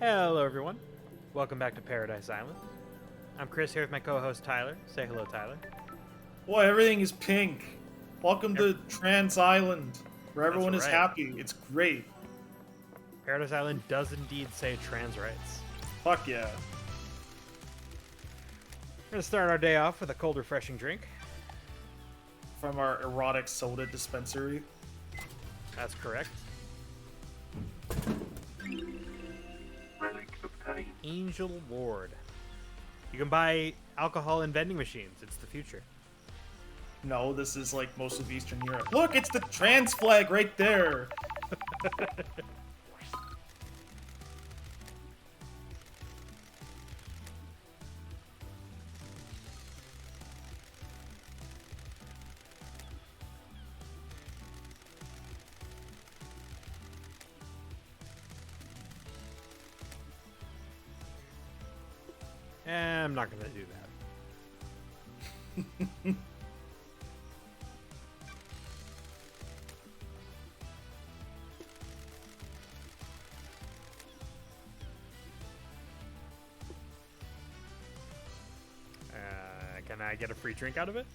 Hello, everyone. Welcome back to Paradise Island. I'm Chris here with my co-host Tyler. Say hello, Tyler. Boy, everything is pink. Welcome Yep. to Trans Island, where That's everyone is right. happy. It's great. Paradise Island does indeed say trans rights. Fuck yeah. We're gonna start our day off with a cold, refreshing drink. From our erotic soda dispensary. That's correct. Angel Ward. You can buy alcohol in vending machines. It's the future. No, this is like most of Eastern Europe. Look, it's the trans flag right there. I'm not gonna do that. Can I get a free drink out of it?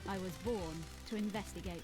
I was born to investigate.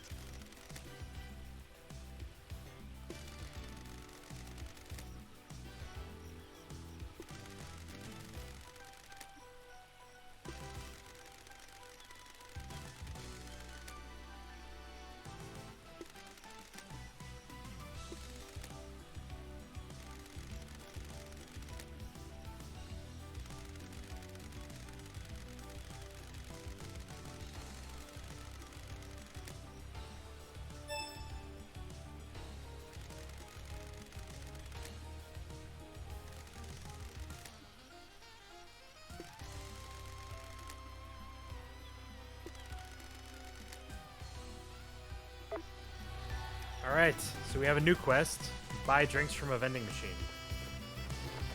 Alright, so we have a new quest. Buy drinks from a vending machine.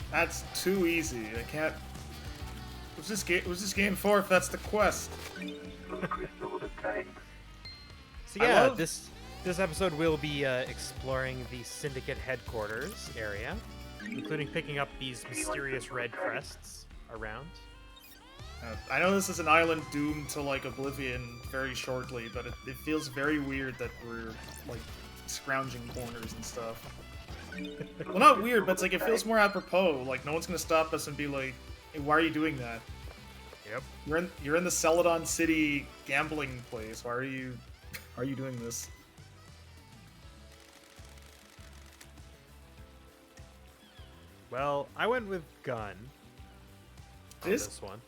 That's too easy. I can't. What's this game for if that's the quest? So I yeah, love- this episode will be exploring the Syndicate Headquarters area, including picking up these mysterious red crests around. I know this is an island doomed to like oblivion very shortly, but it feels very weird that we're like scrounging corners and stuff. Well, not weird, but it's like it feels more apropos. Like no one's gonna stop us and be like, "Hey, why are you doing that? Yep. You're in the Celadon City gambling place. Why are you doing this?" Well, I went with gun on This this one.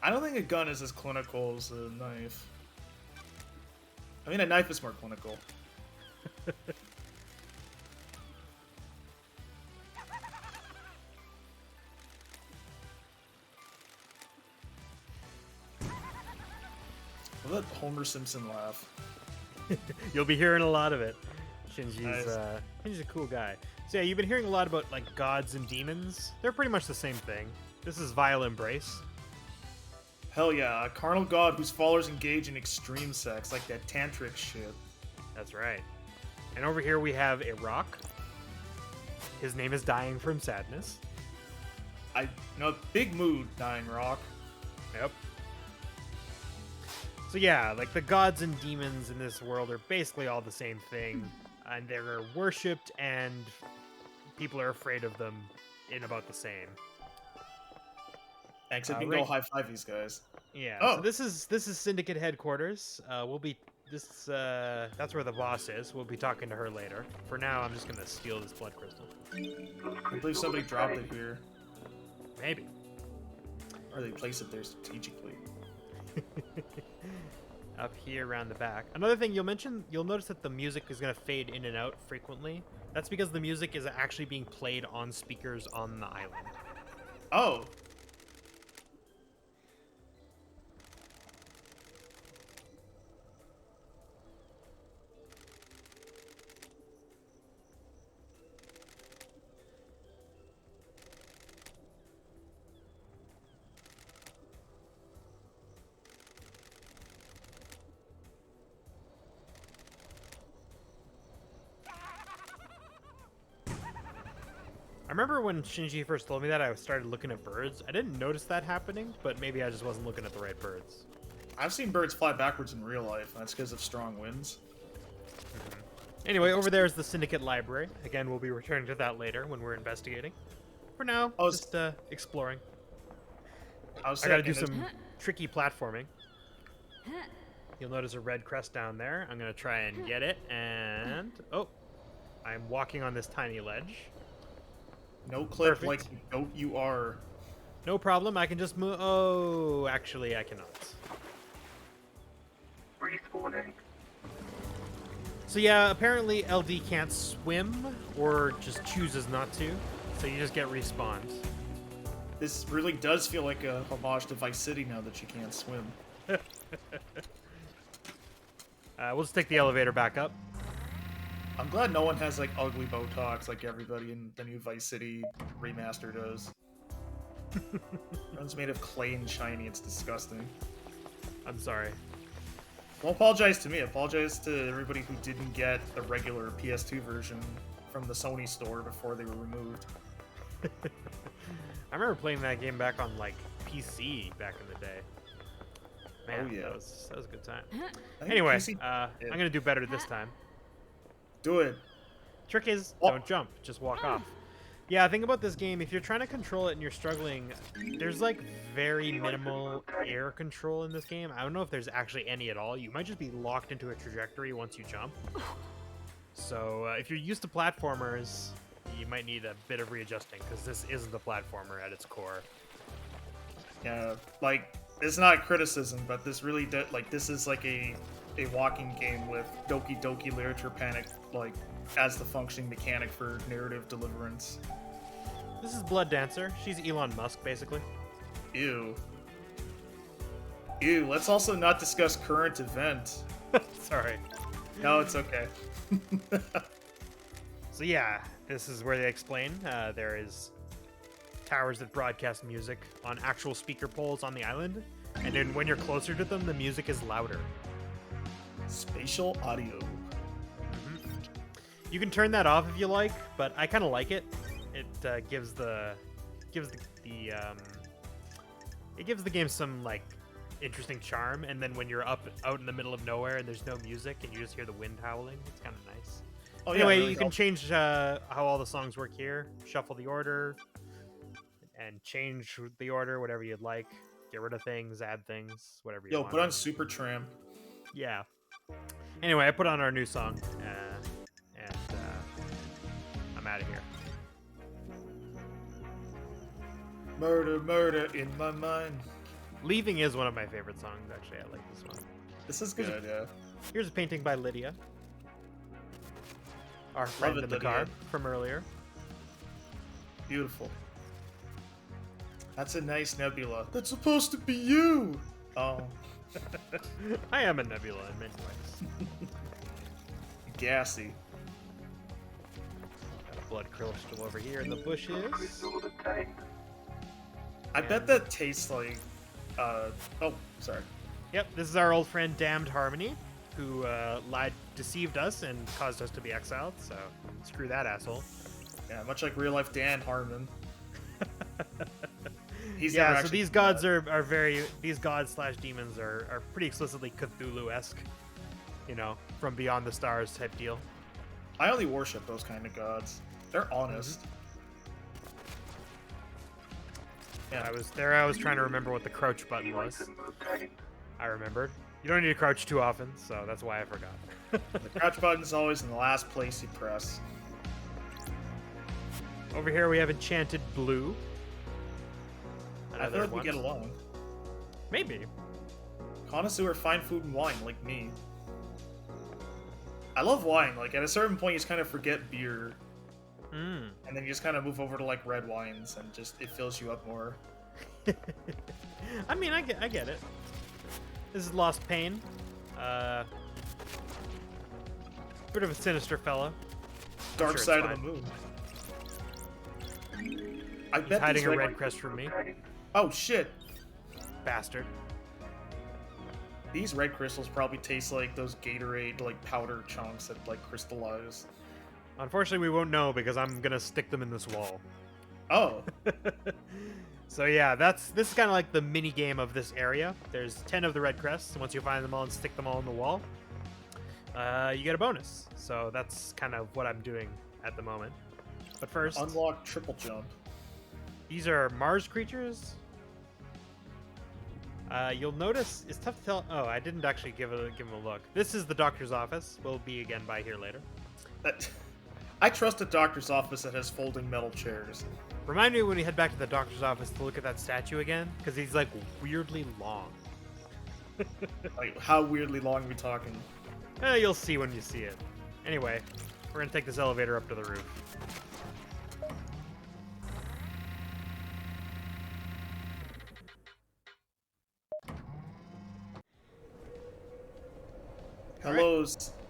I don't think a gun is as clinical as a knife. I mean, a knife is more clinical. Well, that Homer Simpson laugh. You'll be hearing a lot of it. Shinji's Nice. Shinji's a cool guy. So yeah, you've been hearing a lot about like gods and demons. They're pretty much the same thing. This is Vile Embrace. Hell yeah, a carnal god whose followers engage in extreme sex, like that tantric shit. That's right. And over here we have a rock. His name is Dying from Sadness. Big mood, Dying Rock. Yep. So yeah, like the gods and demons in this world are basically all the same thing, and they're worshipped, and people are afraid of them in about the same. Thanks, I can right. go high five these guys. Yeah. Oh. So this is Syndicate Headquarters. That's where the boss is. We'll be talking to her later. For now, I'm just gonna steal this blood crystal. I believe somebody dropped it here. Maybe. Or they placed it there strategically. Up here around the back. Another thing you'll notice that the music is going to fade in and out frequently. That's because the music is actually being played on speakers on the island. Oh. remember when Shinji first told me that, I started looking at birds. I didn't notice that happening, but maybe I just wasn't looking at the right birds. I've seen birds fly backwards in real life, and that's because of strong winds. Anyway, over there is the Syndicate Library. Again, we'll be returning to that later when we're investigating. For now, just exploring. I gotta do some tricky platforming. You'll notice a red crest down there. I'm gonna try and get it, and... Oh! I'm walking on this tiny ledge. No clip like the goat you are. No problem, I can just move... Oh, actually, I cannot. Respawning. So yeah, apparently LD can't swim, or just chooses not to, so you just get respawned. This really does feel like a homage to Vice City now that you can't swim. We'll just take the elevator back up. I'm glad no one has like ugly Botox like everybody in the new Vice City remaster does. Everyone's made of clay and shiny, it's disgusting. I'm sorry. Don't apologize to me, apologize to everybody who didn't get the regular PS2 version from the Sony store before they were removed. I remember playing that game back on, like, PC back in the day. Man, Oh, yeah. that was a good time. I think Anyway, PC I'm gonna do better this time. Do it. Trick is, Oh. don't jump, just walk off. Yeah, think about this game, if you're trying to control it and you're struggling, there's like very minimal air control in this game. I don't know if there's actually any at all. You might just be locked into a trajectory once you jump. So if you're used to platformers, you might need a bit of readjusting, because this isn't a platformer at its core. Yeah, like, it's not a criticism, but this really this is like a walking game with Doki Doki Literature Panic, like, as the functioning mechanic for narrative deliverance. This is Blood Dancer. She's Elon Musk, basically. Ew. Ew, let's also not discuss current event. Sorry. No, it's okay. So yeah, this is where they explain there is towers that broadcast music on actual speaker poles on the island, and then when you're closer to them, the music is louder. Spatial audio. You can turn that off if you like, but I kind of like it. It gives the game some like interesting charm, and then when you're out in the middle of nowhere and there's no music and you just hear the wind howling, it's kind of nice. Oh, Anyway, yeah, really you can change how all the songs work here. Shuffle the order and change the order, whatever you'd like. Get rid of things, add things, whatever you want. put on Super Tram. Yeah. Anyway, I put on our new song, and I'm out of here. Murder, murder in my mind. Leaving is one of my favorite songs, actually. I like this one. This is good, yeah. Here's a painting by Lydia. Our friend it, in the Lydia. car from earlier. Beautiful. That's a nice nebula. That's supposed to be you! Oh. I am a nebula in many ways. Gassy. Got a blood crystal over here in the bushes. Resort attained. I bet that tastes like, oh, sorry. Yep, this is our old friend Damned Harmony, who deceived us and caused us to be exiled, so screw that asshole. Yeah, much like real life Dan Harmon. He's Yeah, never so actually these done gods that. these gods / demons are pretty explicitly Cthulhu-esque, you know, from beyond the stars type deal. I only worship those kind of gods. They're honest. Yeah. I was trying to remember what the crouch button was. Beacon obtained. I remembered. You don't need to crouch too often, so that's why I forgot. The crouch button's always in the last place you press. Over here we have Enchanted Blue. I feel like we get along. Maybe. Connoisseur of fine food and wine, like me. I love wine. Like, at a certain point, you just kind of forget beer. Mm. And then you just kind of move over to, like, red wines, and just, it fills you up more. I mean, I get it. This is Lost Pain. Bit of a sinister fella. Dark sure it's side of fine. the moon. I He's bet hiding these a red... red crest from me. Oh, shit! Bastard. These red crystals probably taste like those Gatorade, like, powder chunks that, like, crystallize. Unfortunately, we won't know because I'm gonna stick them in this wall. Oh. So yeah, this is kind of like the mini game of this area. There's 10 of the red crests, and once you find them all and stick them all on the wall, you get a bonus. So that's kind of what I'm doing at the moment. But first, Unlock triple jump. these are Mars creatures. You'll notice it's tough to tell. Oh, I didn't actually give him a look. This is the doctor's office. We'll be again by here later. I trust a doctor's office that has folding metal chairs. Remind me when we head back to the doctor's office to look at that statue again, because he's like weirdly long. Like, how weirdly long are we talking? You'll see when you see it. Anyway, we're gonna take this elevator up to the roof.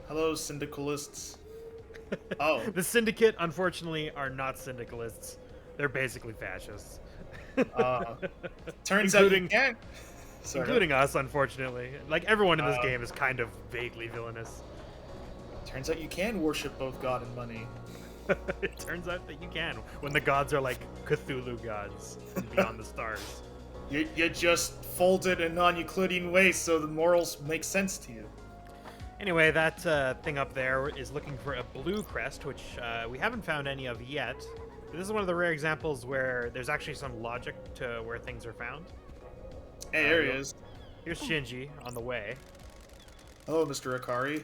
Hello, syndicalists. Oh. The Syndicate, unfortunately, are not syndicalists. They're basically fascists. Turns out you can. Including us, unfortunately. Like, everyone in this game is kind of vaguely villainous. Turns out you can worship both God and money. It turns out that you can, when the gods are like Cthulhu gods from beyond the stars. You just folded in non-Euclidean ways so the morals make sense to you. Anyway, that thing up there is looking for a blue crest, which we haven't found any of yet. This is one of the rare examples where there's actually some logic to where things are found. Hey, there he is. Here's Shinji on the way. Hello, Mr. Akari.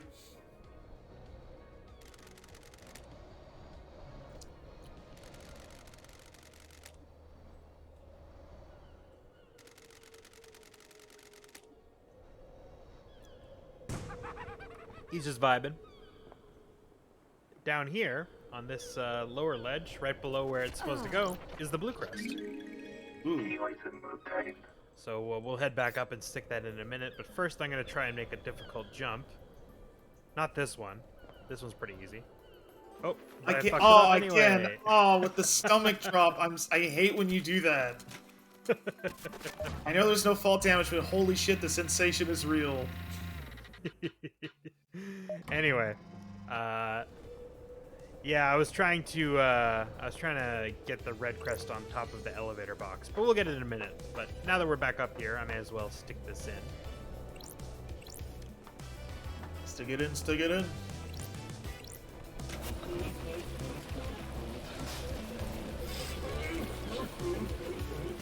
He's just vibing. Down here, on this lower ledge, right below where it's supposed to go, is the blue crest. Ooh. So we'll head back up and stick that in a minute, but first I'm going to try and make a difficult jump. Not this one. This one's pretty easy. Oh, again. Oh, with the stomach drop. I hate when you do that. I know there's no fall damage, but holy shit, the sensation is real. Anyway, yeah, I was trying to get the red crest on top of the elevator box, but we'll get it in a minute. But now that we're back up here, I may as well stick this in. Stick it in, stick it in.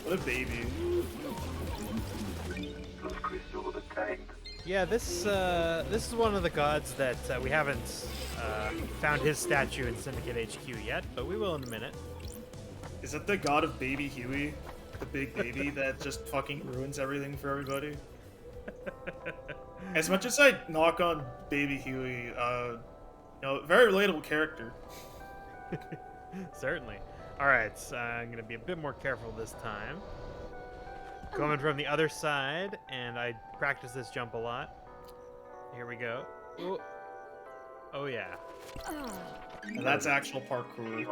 What a baby. Yeah, this is one of the gods that we haven't found his statue in Syndicate HQ yet, but we will in a minute. Is that the god of Baby Huey? The big baby that just fucking ruins everything for everybody? As much as I knock on Baby Huey, very relatable character. Certainly. Alright, so I'm going to be a bit more careful this time. Coming from the other side, and I practice this jump a lot. Here we go. Ooh. Oh yeah. And that's actual parkour.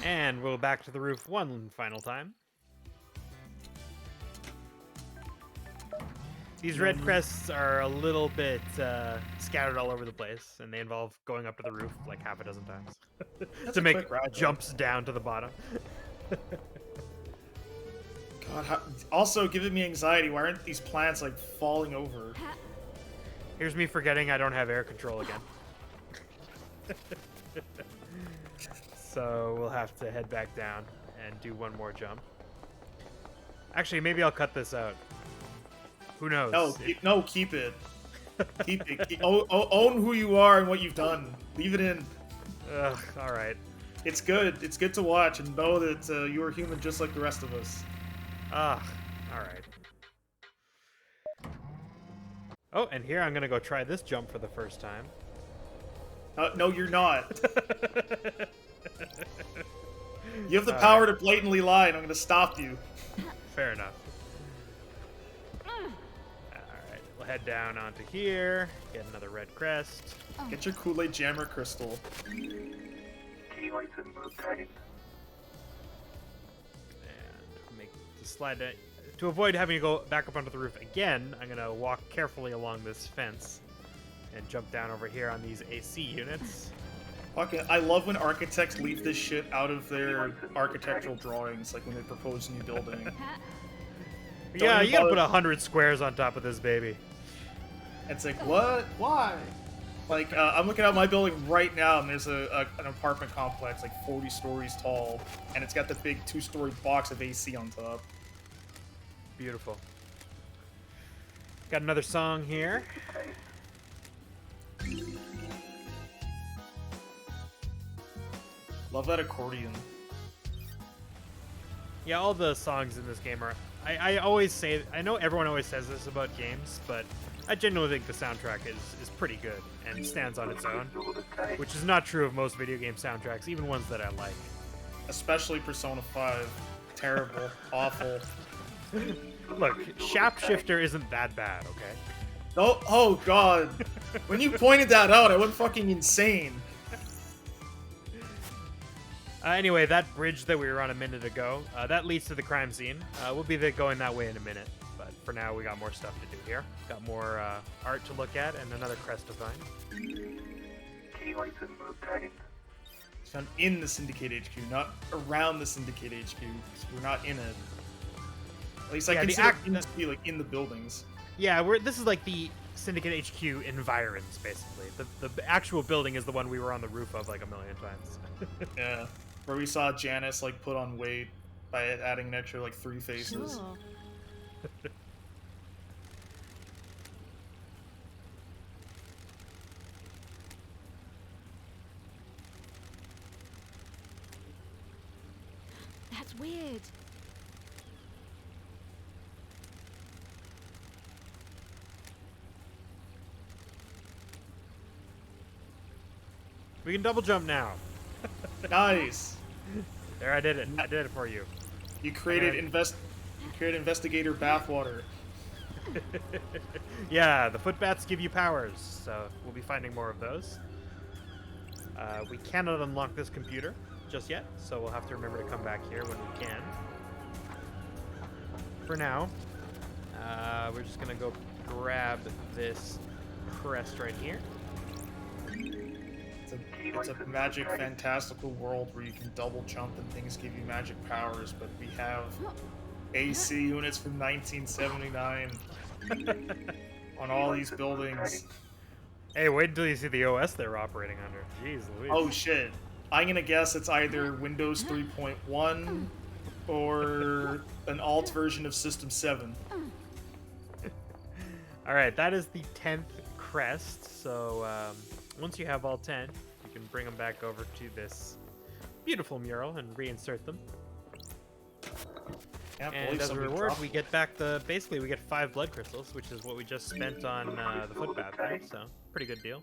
And we'll back to the roof one final time. These red crests are a little bit scattered all over the place, and they involve going up to the roof like half a dozen times to make jumps down to the bottom. God, also giving me anxiety. Why aren't these plants like falling over? Here's me forgetting I don't have air control again. So we'll have to head back down and do one more jump. Actually, maybe I'll cut this out. Who knows? No, keep it. Keep it. Own who you are and what you've done. Leave it in. Ugh, all right. It's good. It's good to watch and know that you are human just like the rest of us. All right. Oh, and here I'm gonna go try this jump for the first time. No, you're not. You have the power to blatantly lie, and I'm gonna stop you. Fair enough. Alright, we'll head down onto here, get another red crest. Get your Kool-Aid Jammer crystal. And make the slide that, to avoid having to go back up onto the roof again, I'm gonna walk carefully along this fence and jump down over here on these AC units. Fucking, I love when architects leave this shit out of their architectural drawings, like when they propose a new building. Yeah, you gotta put 100 squares on top of this baby. It's like, what? Why? Like, I'm looking at my building right now, and there's an apartment complex, like 40 stories tall, and it's got the big 2-story box of AC on top. Beautiful. Got another song here. Love that accordion. Yeah, all the songs in this game are... I always say... I know everyone always says this about games, but I genuinely think the soundtrack is pretty good and stands on its own, which is not true of most video game soundtracks, even ones that I like. Especially Persona 5. Terrible. Awful. Look, Shapeshifter isn't that bad, okay? Oh god. When you pointed that out, I went fucking insane. Anyway, that bridge that we were on a minute ago, that leads to the crime scene. We'll be going that way in a minute, but for now we got more stuff to do here. Got more art to look at and another crest to find. Key item obtained. It's found in the Syndicate HQ, not around the Syndicate HQ. So we're not in it. At least I consider it to be like in the buildings. Yeah, this is like the Syndicate HQ environs, basically. The actual building is the one we were on the roof of like a million times. Yeah. Where we saw Janice like put on weight by adding an extra like 3 faces. Sure. That's weird. We can double jump now. Nice. There, I did it. I did it for you. You created investigator bathwater. Yeah, the footbats give you powers, so we'll be finding more of those. We cannot unlock this computer just yet, so we'll have to remember to come back here when we can. For now, we're just gonna go grab this crest right here. It's a magic, fantastical world where you can double jump and things give you magic powers, but we have AC units from 1979 on all these buildings. Hey, wait until you see the OS they're operating under. Jeez Louise. Oh shit. I'm gonna guess it's either Windows 3.1 or an alt version of System 7. Alright, that is the 10th crest, so once you have all 10, you can bring them back over to this beautiful mural and reinsert them. And as a reward, we get back basically we get 5 blood crystals, which is what we just spent on the footbath thing, so pretty good deal.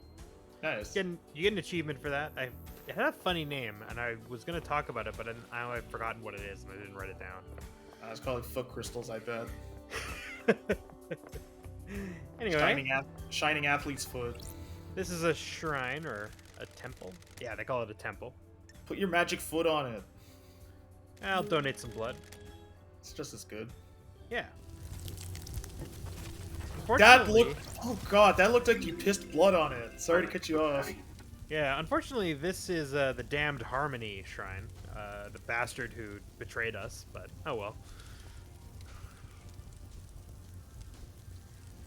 Nice. You get an achievement for that. It had a funny name, and I was going to talk about it, but I've forgotten what it is, and I didn't write it down. It's called foot crystals, I bet. Anyway. Shining athlete's foot. This is a shrine, or a temple. Yeah, they call it a temple. Put your magic foot on it. I'll donate some blood. It's just as good. Yeah. Oh god, that looked like you pissed blood on it. Sorry to cut you off. Yeah, unfortunately, this is the Damned Harmony shrine. The bastard who betrayed us, but oh well.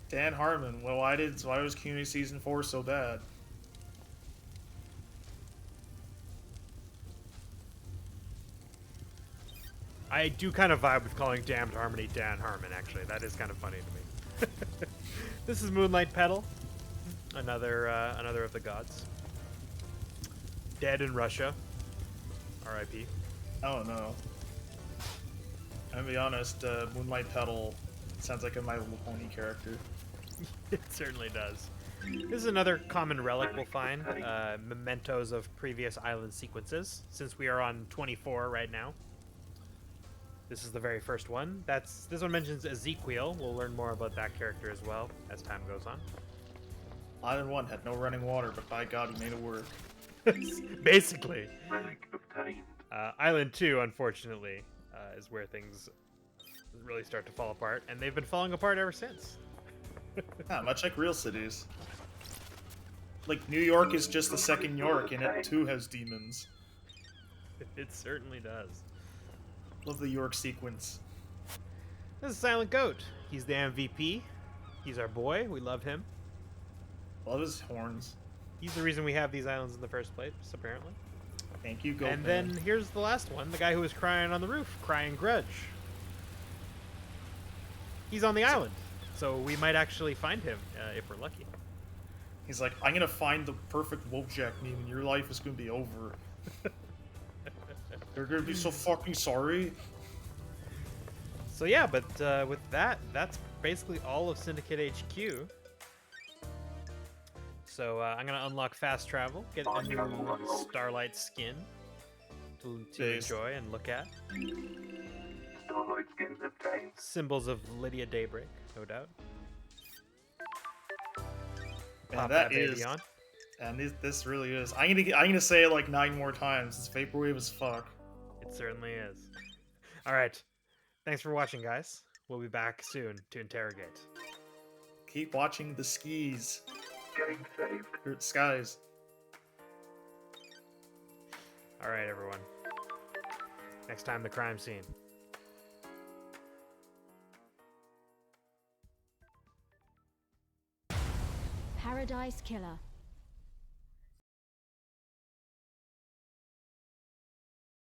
Dan Harmon. Well, why was Community Season 4 so bad? I do kind of vibe with calling Damned Harmony Dan Harmon, actually. That is kind of funny to me. This is Moonlight Petal. Another of the gods. Dead in Russia. R.I.P. Oh no. I'm gonna be honest, Moonlight Petal sounds like a My Little Pony character. It certainly does. This is another common relic we'll find. Mementos of previous island sequences, since we are on 24 right now. This is the very first one. This one mentions Ezekiel. We'll learn more about that character as well as time goes on. Island 1 had no running water, but by God, he made it work. Basically. Relic obtained. Island 2, unfortunately, is where things really start to fall apart, and they've been falling apart ever since. Yeah, much like real cities. like New York is just the second York, and it too has demons. It certainly does. Love the York sequence. This is Silent Goat. He's the MVP. He's our boy. We love him. Love his horns. He's the reason we have these islands in the first place, apparently. Thank you, Goat. And then here's the last one, the guy who was crying on the roof, crying grudge. He's on the island, so we might actually find him if we're lucky. He's like, I'm gonna find the perfect Wolfjack meme, and your life is gonna be over. They're gonna be so fucking sorry. So yeah, but with that, that's basically all of Syndicate HQ. So I'm gonna unlock fast travel, get a new Starlight skin to enjoy and look at. Starlight skins obtained. Symbols of Lydia Daybreak, no doubt. And that baby on. And this really is. I'm gonna say it like 9 more times. It's vaporwave as fuck. It certainly is. All right, thanks for watching, guys. We'll be back soon to interrogate. Keep watching the skis. Getting saved. Or skies. All right, everyone. Next time, the crime scene. Paradise Killer.